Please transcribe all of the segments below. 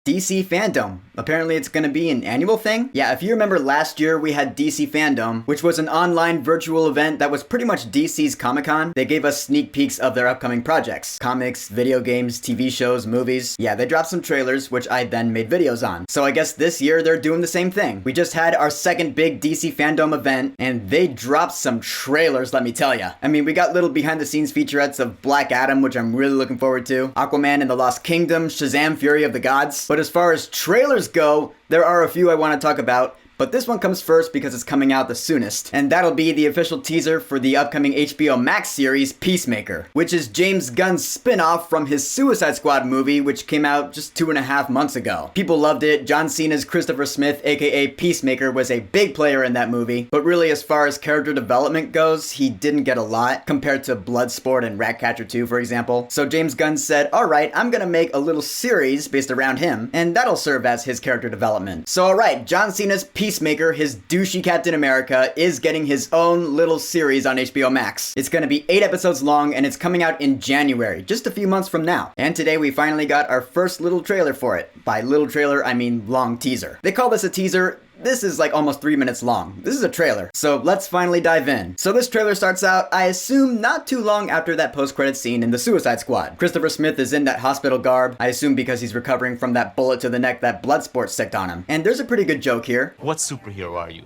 DC Fandom. Apparently it's gonna be an annual thing? Yeah, if you remember last year we had DC Fandom, which was an online virtual event that was pretty much DC's Comic-Con. They gave us sneak peeks of their upcoming projects. Comics, video games, TV shows, movies. Yeah, they dropped some trailers, which I then made videos on. So I guess this year they're doing the same thing. We just had our second big DC Fandom event, and they dropped some trailers, let me tell ya. I mean, we got little behind the scenes featurettes of Black Adam, which I'm really looking forward to, Aquaman and the Lost Kingdom, Shazam! Fury of the Gods. But as far as trailers go, there are a few I want to talk about. But this one comes first because it's coming out the soonest. And that'll be the official teaser for the upcoming HBO Max series, Peacemaker, which is James Gunn's spin-off from his Suicide Squad movie, which came out just 2.5 months ago. People loved it. John Cena's Christopher Smith, aka Peacemaker, was a big player in that movie. But really, as far as character development goes, he didn't get a lot compared to Bloodsport and Ratcatcher 2, for example. So James Gunn said, alright, I'm gonna make a little series based around him, and that'll serve as his character development. So alright, John Cena's Peacemaker, his douchey Captain America, is getting his own little series on HBO Max. It's gonna be 8 episodes long, and it's coming out in January, just a few months from now. And today we finally got our first little trailer for it. By little trailer, I mean long teaser. They call this a teaser. This is like almost 3 minutes long. This is a trailer. So let's finally dive in. So this trailer starts out, I assume, not too long after that post-credits scene in the Suicide Squad. Christopher Smith is in that hospital garb, I assume because he's recovering from that bullet to the neck that Bloodsport sticked on him. And there's a pretty good joke here. What superhero are you?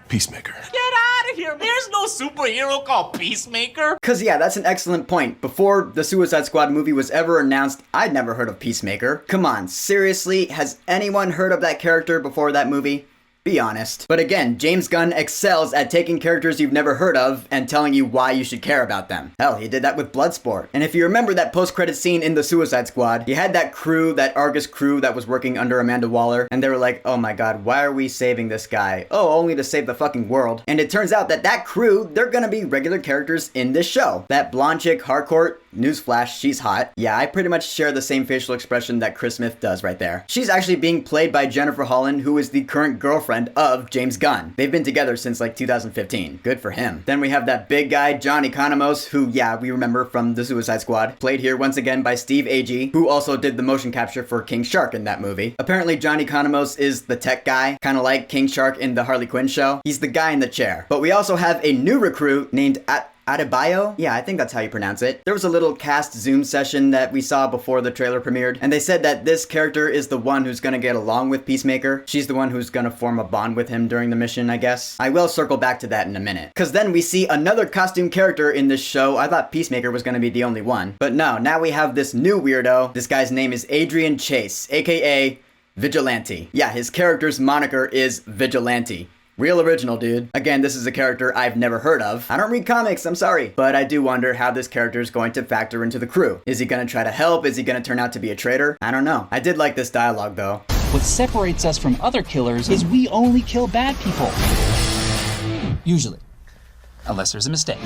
Peacemaker. Get out of here! There's no superhero called Peacemaker! Cause yeah, that's an excellent point. Before the Suicide Squad movie was ever announced, I'd never heard of Peacemaker. Come on, seriously? Has anyone heard of that character before that movie? Be honest. But again, James Gunn excels at taking characters you've never heard of and telling you why you should care about them. Hell, he did that with Bloodsport. And if you remember that post-credit scene in the Suicide Squad, he had that crew, that Argus crew that was working under Amanda Waller, and they were like, oh my god, why are we saving this guy? Oh, only to save the fucking world. And it turns out that that crew, they're gonna be regular characters in this show. That blonde chick, Harcourt, newsflash, she's hot. Yeah, I pretty much share the same facial expression that Chris Smith does right there. She's actually being played by Jennifer Holland, who is the current girlfriend of James Gunn. They've been together since like 2015. Good for him. Then we have that big guy, John Economos, who, yeah, we remember from the Suicide Squad. Played here once again by Steve Agee, who also did the motion capture for King Shark in that movie. Apparently, John Economos is the tech guy, kind of like King Shark in the Harley Quinn show. He's the guy in the chair. But we also have a new recruit named Adebayo? Yeah, I think that's how you pronounce it. There was a little cast Zoom session that we saw before the trailer premiered, and they said that this character is the one who's gonna get along with Peacemaker. She's the one who's gonna form a bond with him during the mission, I guess. I will circle back to that in a minute. Cause then we see another costume character in this show. I thought Peacemaker was gonna be the only one. But no, now we have this new weirdo. This guy's name is Adrian Chase, aka Vigilante. Yeah, his character's moniker is Vigilante. Real original, dude. Again, this is a character I've never heard of. I don't read comics, I'm sorry. But I do wonder how this character is going to factor into the crew. Is he gonna try to help? Is he gonna turn out to be a traitor? I don't know. I did like this dialogue though. What separates us from other killers is we only kill bad people. Usually. Unless there's a mistake.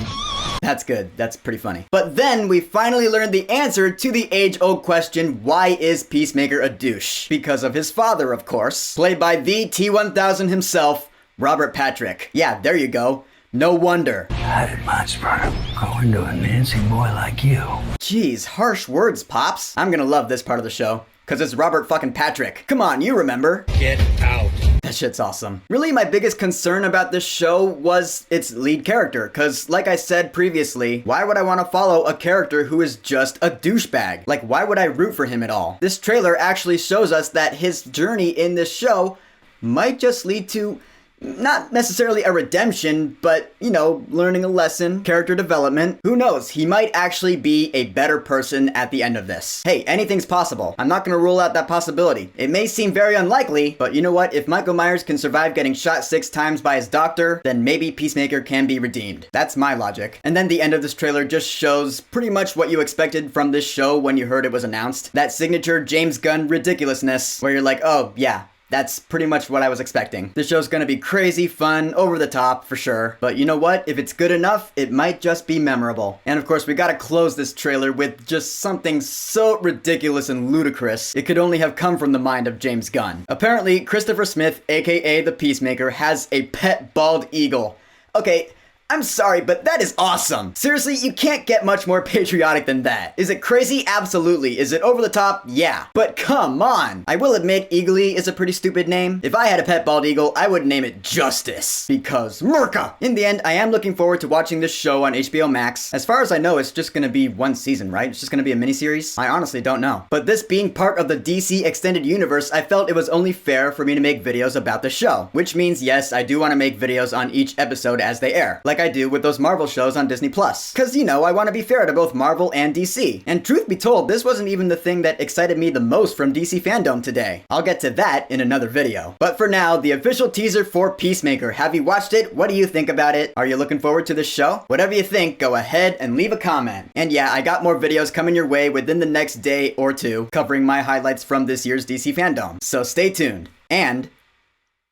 That's good. That's pretty funny. But then we finally learned the answer to the age-old question, why is Peacemaker a douche? Because of his father, of course. Played by the T-1000 himself, Robert Patrick. Yeah, there you go. No wonder. How did mine sperm go into a Nancy boy like you? Jeez, harsh words, Pops. I'm gonna love this part of the show. Cause it's Robert fucking Patrick. Come on, you remember. Get out. That shit's awesome. Really, my biggest concern about this show was its lead character. Cause like I said previously, why would I want to follow a character who is just a douchebag? Like, why would I root for him at all? This trailer actually shows us that his journey in this show might just lead to not necessarily a redemption, but, you know, learning a lesson, character development. Who knows? He might actually be a better person at the end of this. Hey, anything's possible. I'm not gonna rule out that possibility. It may seem very unlikely, but you know what? If Michael Myers can survive getting shot 6 times by his doctor, then maybe Peacemaker can be redeemed. That's my logic. And then the end of this trailer just shows pretty much what you expected from this show when you heard it was announced. That signature James Gunn ridiculousness, where you're like, oh, yeah. That's pretty much what I was expecting. This show's gonna be crazy, fun, over the top, for sure. But you know what? If it's good enough, it might just be memorable. And of course, we gotta close this trailer with just something so ridiculous and ludicrous, it could only have come from the mind of James Gunn. Apparently, Christopher Smith, aka the Peacemaker, has a pet bald eagle. Okay, I'm sorry, but that is awesome. Seriously, you can't get much more patriotic than that. Is it crazy? Absolutely. Is it over the top? Yeah. But come on. I will admit, Eagly is a pretty stupid name. If I had a pet bald eagle, I would name it Justice. Because Merca! In the end, I am looking forward to watching this show on HBO Max. As far as I know, it's just gonna be one season, right? It's just gonna be a miniseries? I honestly don't know. But this being part of the DC Extended Universe, I felt it was only fair for me to make videos about the show. Which means, yes, I do want to make videos on each episode as they air. Like I do with those Marvel shows on Disney+. Cause you know, I want to be fair to both Marvel and DC. And truth be told, this wasn't even the thing that excited me the most from DC fandom today. I'll get to that in another video. But for now, the official teaser for Peacemaker. Have you watched it? What do you think about it? Are you looking forward to this show? Whatever you think, go ahead and leave a comment. And yeah, I got more videos coming your way within the next day or two, covering my highlights from this year's DC fandom. So stay tuned. And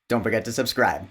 don't forget to subscribe.